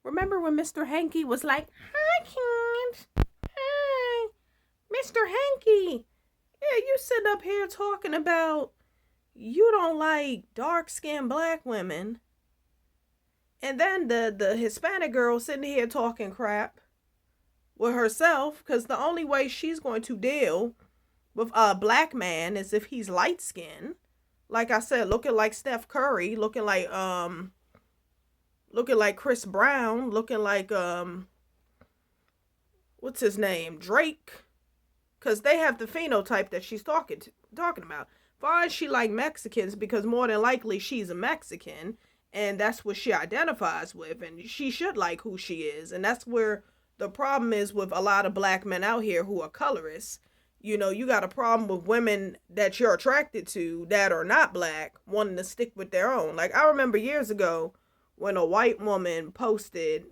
Remember when Mr. Hanky was like, "Hi, kids. Hi, Mr. Hanky. Yeah, you sitting up here talking about you don't like dark-skinned black women." And then the Hispanic girl sitting here talking crap with herself because the only way she's going to deal with a black man is if he's light skinned. Like I said, looking like Steph Curry, looking like Chris Brown, looking like what's his name? Drake. Cause they have the phenotype that she's talking about. Fine, she like Mexicans because more than likely she's a Mexican and that's what she identifies with and she should like who she is. And that's where the problem is with a lot of black men out here who are colorists. You know, you got a problem with women that you're attracted to that are not black wanting to stick with their own. Like I remember years ago when a white woman posted,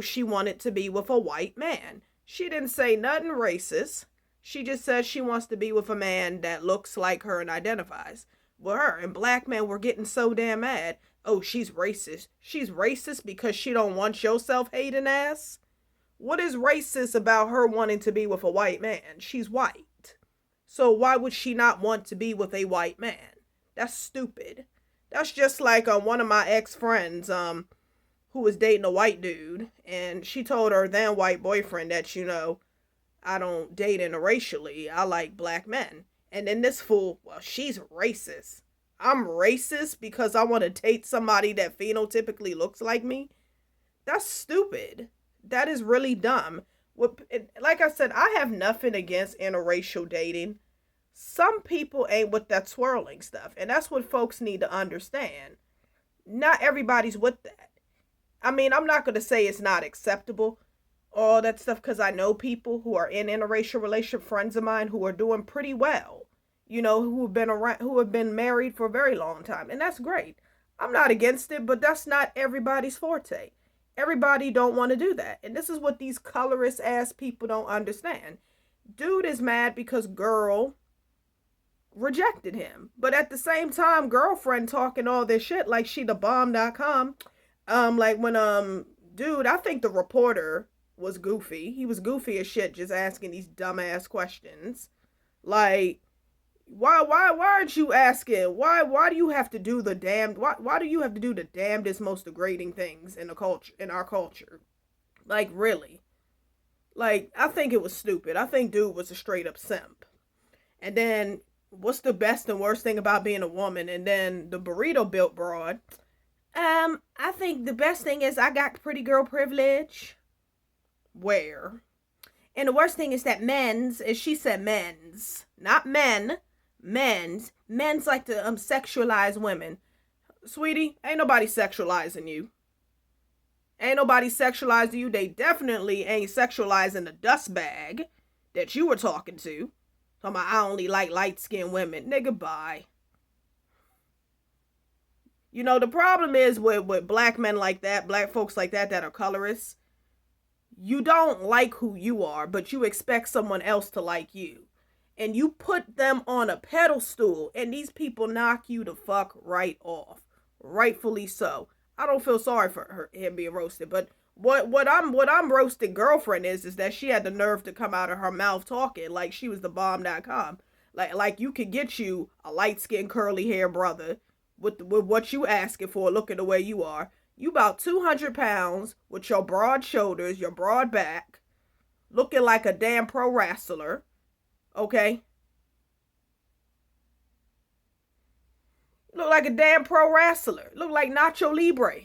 she wanted to be with a white man. She didn't say nothing racist. She just says she wants to be with a man that looks like her and identifies with her. And black men were getting so damn mad. Oh, she's racist. She's racist because she don't want your self-hating ass? What is racist about her wanting to be with a white man? She's white. So why would she not want to be with a white man? That's stupid. That's just like one of my ex-friends who was dating a white dude. And she told her then white boyfriend that, I don't date interracially. I like black men. And then this fool, well, she's racist. I'm racist because I want to date somebody that phenotypically looks like me? That's stupid. That is really dumb. Like I said, I have nothing against interracial dating. Some people ain't with that swirling stuff. And that's what folks need to understand. Not everybody's with that. I mean, I'm not going to say it's not acceptable, all that stuff, because I know people who are in interracial relationship, friends of mine who are doing pretty well, who have been around, who have been married for a very long time, and that's great. I'm not against it, but that's not everybody's forte. Everybody don't want to do that, and this is what these colorist ass people don't understand. Dude is mad because girl rejected him, but at the same time, girlfriend talking all this shit like she the bomb.com. Like when dude, I think the reporter was goofy. He was goofy as shit, just asking these dumbass questions. Like, why aren't you asking? Why do you have to do the damn? Why do you have to do the damnedest, most degrading things in the culture, in our culture? Like, really? Like, I think it was stupid. I think dude was a straight up simp. And then, what's the best and worst thing about being a woman? And then the burrito built broad. I think the best thing is I got pretty girl privilege. Where? And the worst thing is that she said men's, not men, men's like to sexualize women. Sweetie, ain't nobody sexualizing you. Ain't nobody sexualizing you. They definitely ain't sexualizing the dust bag that you were talking to. Talking about I only like light-skinned women. Nigga, bye. The problem is with black men like that, black folks like that are colorists. You don't like who you are, but you expect someone else to like you. And you put them on a pedestal, and these people knock you the fuck right off. Rightfully so. I don't feel sorry for him being roasted, but what I'm roasting girlfriend is that she had the nerve to come out of her mouth talking like she was the bomb.com. Like you could get you a light-skinned curly hair brother with what you asking for, looking the way you are. You about 200 pounds with your broad shoulders, your broad back, looking like a damn pro wrestler. Okay? Look like a damn pro wrestler. Look like Nacho Libre.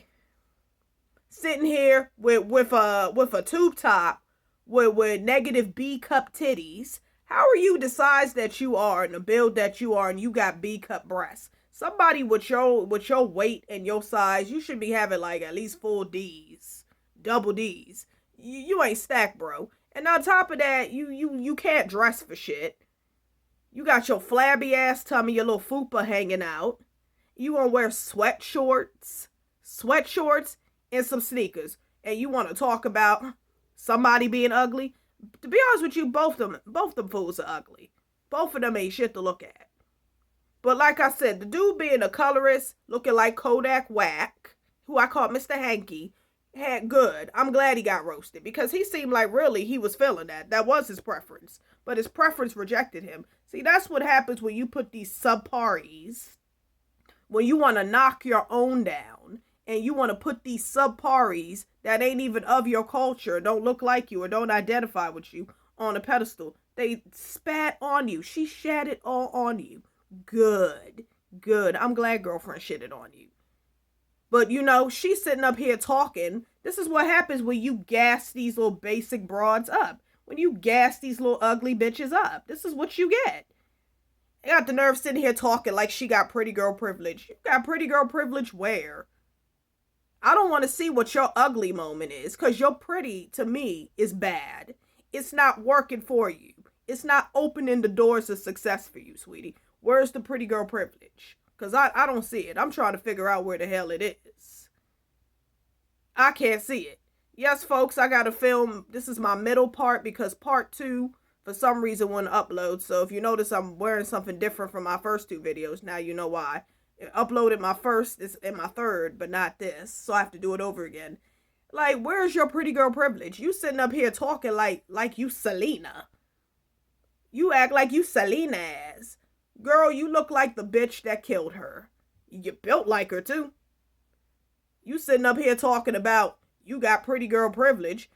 Sitting here with a tube top with negative B cup titties. How are you the size that you are and the build that you are and you got B cup breasts? Somebody with your weight and your size, you should be having like at least full D's, double D's. You ain't stacked, bro. And on top of that, you can't dress for shit. You got your flabby ass tummy, your little fupa hanging out. You want to wear sweatshorts, and some sneakers. And you want to talk about somebody being ugly. To be honest with you, both them fools are ugly. Both of them ain't shit to look at. But like I said, the dude being a colorist, looking like Kodak Whack, who I call Mr. Hanky, had good. I'm glad he got roasted because he seemed like really he was feeling that. That was his preference. But his preference rejected him. See, that's what happens when you put these subparies, when you want to knock your own down and you want to put these subparies that ain't even of your culture, don't look like you or don't identify with you on a pedestal. They spat on you. She shat it all on you. Good. Good. I'm glad girlfriend shit it on you. But, you know, she's sitting up here talking. This is what happens when you gas these little basic broads up. When you gas these little ugly bitches up. This is what you get. You got the nerve sitting here talking like she got pretty girl privilege. You got pretty girl privilege where? I don't want to see what your ugly moment is. Because your pretty, to me, is bad. It's not working for you. It's not opening the doors of success for you, sweetie. Where's the pretty girl privilege? Because I don't see it. I'm trying to figure out where the hell it is. I can't see it. Yes, folks, I got to film. This is my middle part because part 2, for some reason, wouldn't upload. So if you notice I'm wearing something different from my first 2 videos, now you know why. I uploaded my first and my third, but not this. So I have to do it over again. Like, where's your pretty girl privilege? You sitting up here talking like you Selena. You act like you Selena ass. Girl, you look like the bitch that killed her. You built like her, too. You sitting up here talking about you got pretty girl privilege.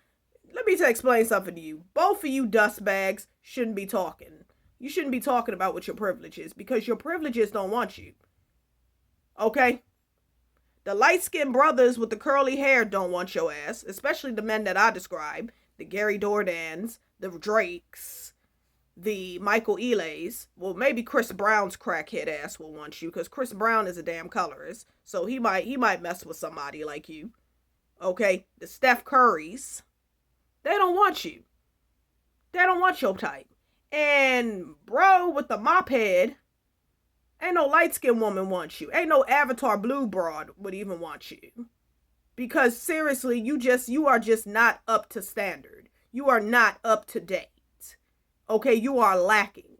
Let me explain something to you. Both of you dust bags shouldn't be talking. You shouldn't be talking about what your privilege is because your privileges don't want you. Okay? The light-skinned brothers with the curly hair don't want your ass, especially the men that I describe. The Gary Dourdans, the Drakes, the Michael Elays. Well, maybe Chris Brown's crackhead ass will want you because Chris Brown is a damn colorist. So he might mess with somebody like you. Okay? The Steph Currys. They don't want you. They don't want your type. And bro with the mop head, ain't no light-skinned woman wants you. Ain't no Avatar blue broad would even want you. Because seriously, you are just not up to standard. You are not up to date. Okay, you are lacking.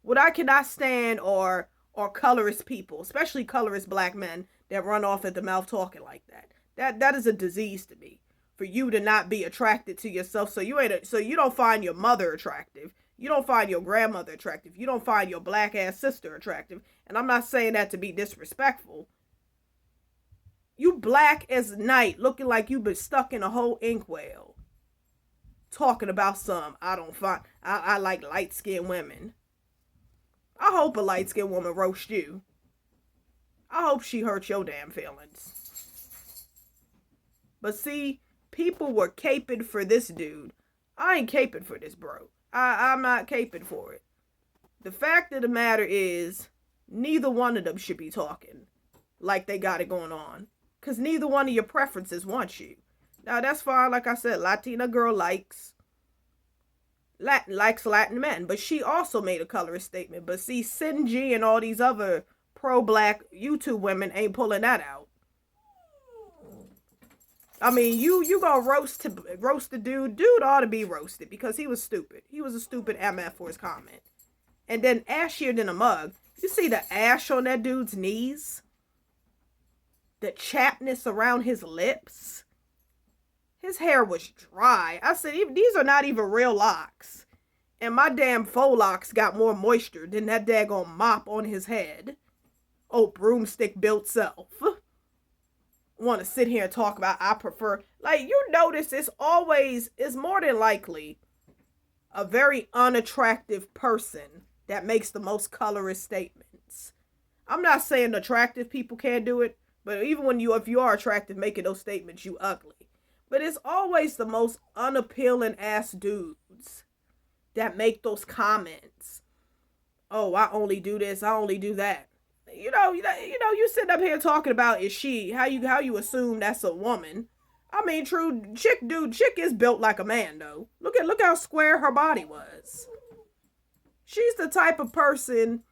What I cannot stand are colorist people, especially colorist black men that run off at the mouth talking like that. That is a disease to me. For you to not be attracted to yourself, so you don't find your mother attractive. You don't find your grandmother attractive. You don't find your black ass sister attractive. And I'm not saying that to be disrespectful. You black as night, looking like you've been stuck in a whole inkwell. Talking about I like light-skinned women. I hope a light-skinned woman roasts you. I hope she hurt your damn feelings. But see, people were caping for this dude. I ain't caping for this, bro. I'm not caping for it. The fact of the matter is, neither one of them should be talking like they got it going on. Because neither one of your preferences wants you. Now, that's fine. Like I said, Latina girl likes Latin men. But she also made a colorist statement. But see, Sinji and all these other pro-black YouTube women ain't pulling that out. I mean, you gonna roast the dude. Dude ought to be roasted because he was stupid. He was a stupid MF for his comment. And then ashier than a mug. You see the ash on that dude's knees? The chappedness around his lips? His hair was dry. I said, these are not even real locks. And my damn faux locks got more moisture than that daggone mop on his head. Oh, broomstick built self. Want to sit here and talk about I prefer. Like, you notice it's more than likely a very unattractive person that makes the most colorist statements. I'm not saying attractive people can't do it, but even if you are attractive making those statements, you ugly. But it's always the most unappealing ass dudes that make those comments. Oh, I only do this, I only do that. You know, you sitting up here talking about is she, how you assume that's a woman. I mean, true, chick is built like a man, though. Look how square her body was. She's the type of person,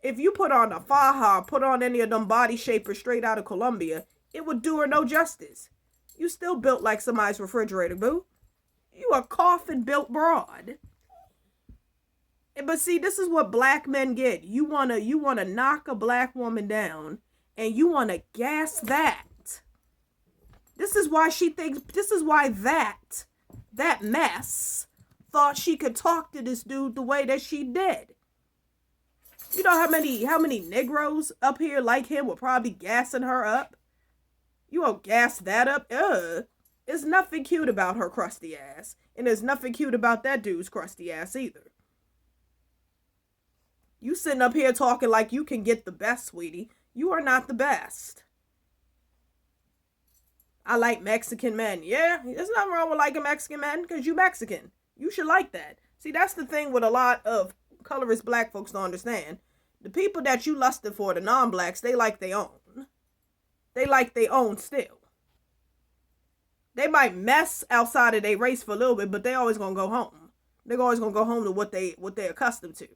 if you put on a faja, put on any of them body shapers straight out of Colombia, it would do her no justice. You still built like somebody's refrigerator, boo. You a coffin built broad. But see, this is what black men get. You wanna knock a black woman down, and you wanna gas that. This is why she thinks, this is why that mess thought she could talk to this dude the way that she did. You know how many Negroes up here like him were probably gassing her up? You won't gas that up? There's nothing cute about her crusty ass. And there's nothing cute about that dude's crusty ass either. You sitting up here talking like you can get the best, sweetie. You are not the best. I like Mexican men. Yeah, there's nothing wrong with liking Mexican men because you Mexican. You should like that. See, that's the thing with a lot of colorist black folks don't understand. The people that you lusted for, the non-blacks, they like their own. They like their own still. They might mess outside of their race for a little bit, but they always gonna go home. They're always gonna go home to what they're accustomed to.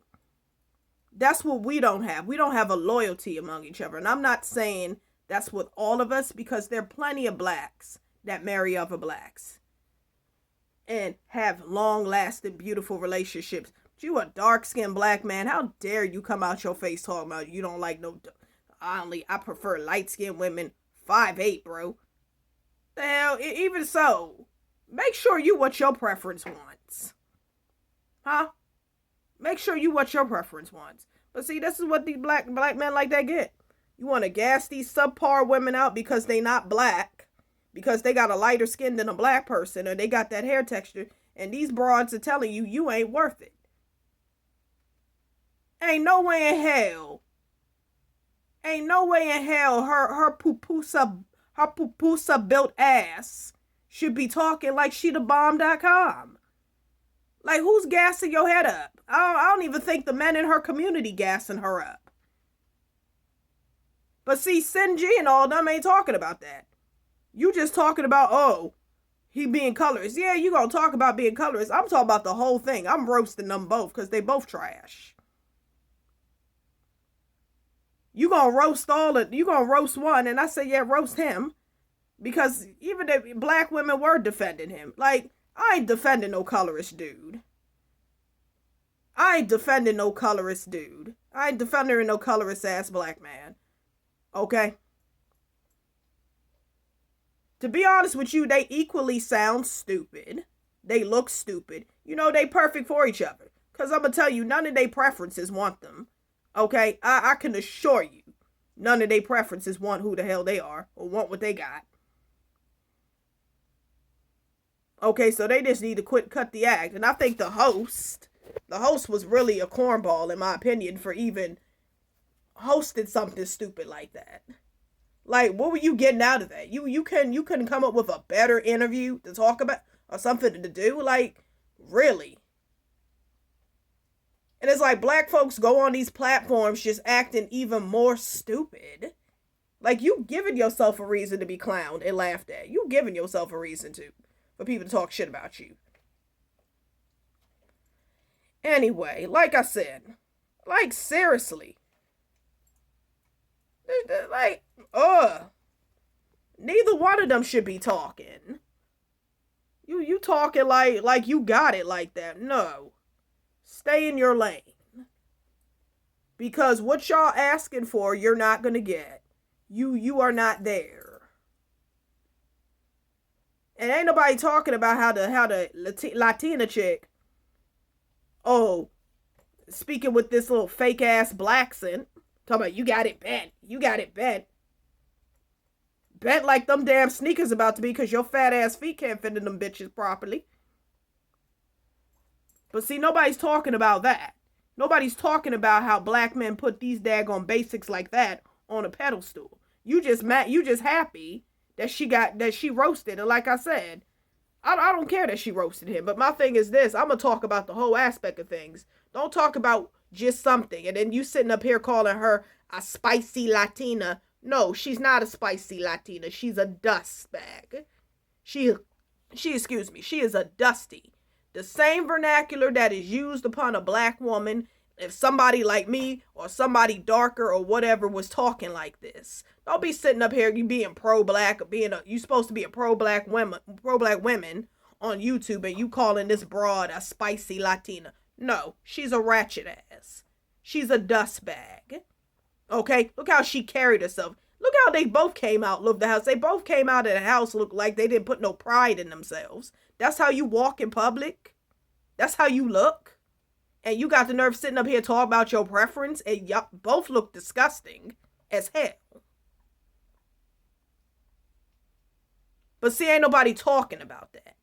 That's what we don't have. We don't have a loyalty among each other. And I'm not saying that's with all of us, because there are plenty of blacks that marry other blacks and have long-lasting, beautiful relationships. But you a dark-skinned black man, how dare you come out your face talking about you don't like no... I prefer light-skinned women. 5'8", bro. The hell, even so, make sure you what your preference wants. Huh? Make sure you what your preference wants. But see, this is what these black men like that get. You want to gas these subpar women out because they not black, because they got a lighter skin than a black person, or they got that hair texture, and these broads are telling you you ain't worth it. Ain't no way in hell her pupusa built ass should be talking like she the bomb.com. Like, who's gassing your head up? I don't even think the men in her community gassing her up. But see, Sinji and all them ain't talking about that. You just talking about, oh, he being colorist. Yeah, you gonna talk about being colorist. I'm talking about the whole thing. I'm roasting them both because they both trash. You gonna roast one, and I say, yeah, roast him. Because even if black women were defending him. Like, I ain't defending no colorist dude. I ain't defending no colorist ass black man. Okay? To be honest with you, they equally sound stupid. They look stupid. You know, they perfect for each other. Because I'm going to tell you, none of their preferences want them. Okay? I can assure you, none of their preferences want who the hell they are or want what they got. Okay, so they just need to cut the act. And I think the host was really a cornball, in my opinion, for even hosting something stupid like that. Like, what were you getting out of that? You couldn't come up with a better interview to talk about or something to do? Like, really? And it's like black folks go on these platforms just acting even more stupid. Like, you giving yourself a reason to be clowned and laughed at. You giving yourself a reason for people to talk shit about you. Anyway, like I said, like, seriously. Like, neither one of them should be talking. You talking like you got it like that. No. Stay in your lane. Because what y'all asking for, you're not gonna get. You are not there. And ain't nobody talking about how the Latina chick, oh, speaking with this little fake ass black accent, talking about you got it bent. You got it bent. Bent like them damn sneakers about to be, because your fat ass feet can't fit in them bitches properly. But see, nobody's talking about that. Nobody's talking about how black men put these daggone basics like that on a pedestal. You just happy that she roasted. And like I said, I don't care that she roasted him. But my thing is this. I'm going to talk about the whole aspect of things. Don't talk about just something. And then you sitting up here calling her a spicy Latina. No, she's not a spicy Latina. She's a dust bag. She is a dusty. The same vernacular that is used upon a black woman, if somebody like me or somebody darker or whatever was talking like this. Don't be sitting up here, you being pro-black, you supposed to be a pro-black women on YouTube, and you calling this broad a spicy Latina. No, she's a ratchet ass. She's a dust bag. Okay? Look how she carried herself. Look how they both came out, look the house. They both came out of the house, look like they didn't put no pride in themselves. That's how you walk in public. That's how you look. And you got the nerve sitting up here talking about your preference, and y'all both look disgusting as hell. But see, ain't nobody talking about that.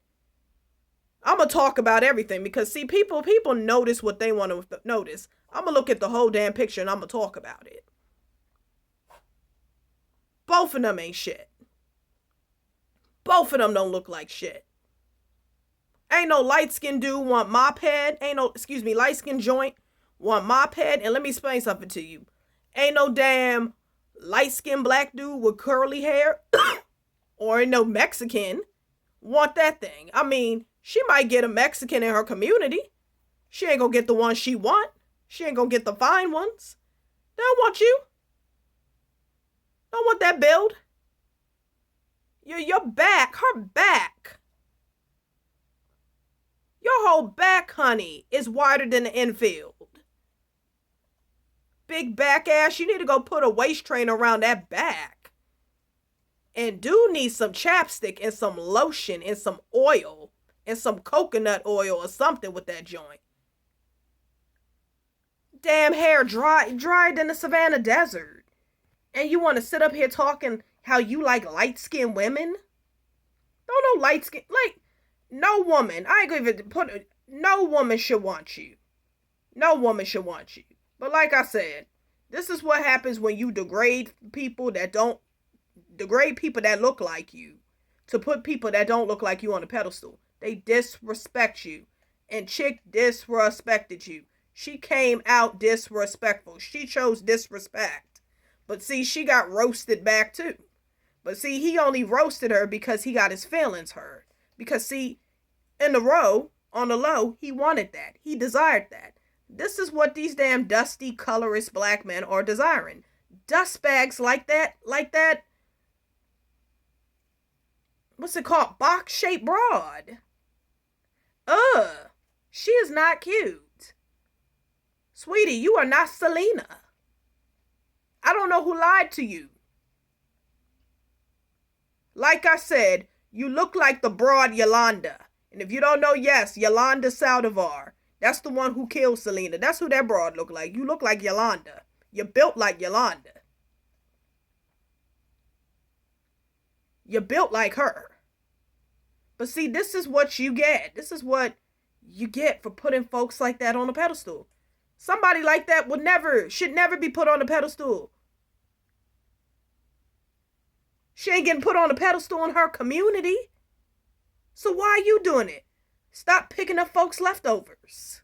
I'm going to talk about everything because, see, people notice what they want to notice. I'm going to look at the whole damn picture and I'm going to talk about it. Both of them ain't shit. Both of them don't look like shit. Ain't no light-skinned dude want mop head. Ain't no, light-skinned joint want mop head. And let me explain something to you. Ain't no damn light-skinned black dude with curly hair or ain't no Mexican want that thing. I mean, she might get a Mexican in her community. She ain't gonna get the one she want. She ain't gonna get the fine ones. They don't want you. Don't want that build. Your back, her back. Your whole back, honey, is wider than the infield. Big back ass, you need to go put a waist train around that back. And dude needs some chapstick and some lotion and some oil and some coconut oil or something with that joint. Damn hair drier than the Savannah Desert. And you want to sit up here talking how you like light-skinned women? Don't no light-skin, like, no woman, I ain't gonna even put, no woman should want you. No woman should want you. But like I said, this is what happens when you degrade people that look like you to put people that don't look like you on a pedestal. They disrespect you. And Chick disrespected you. She came out disrespectful. She chose disrespect. But see, she got roasted back too. But see, he only roasted her because he got his feelings hurt. Because see, on the low, he wanted that. He desired that. This is what these damn dusty colorist black men are desiring. Dust bags like that. What's it called? Box-shaped broad. She is not cute. Sweetie, you are not Selena. I don't know who lied to you. Like I said, you look like the broad Yolanda. And if you don't know, yes, Yolanda Saldivar. That's the one who killed Selena. That's who that broad look like. You look like Yolanda. You're built like Yolanda. You're built like her. But see, this is what you get. This is what you get for putting folks like that on a pedestal. Somebody like that should never be put on a pedestal. She ain't getting put on a pedestal in her community. So why are you doing it? Stop picking up folks' leftovers.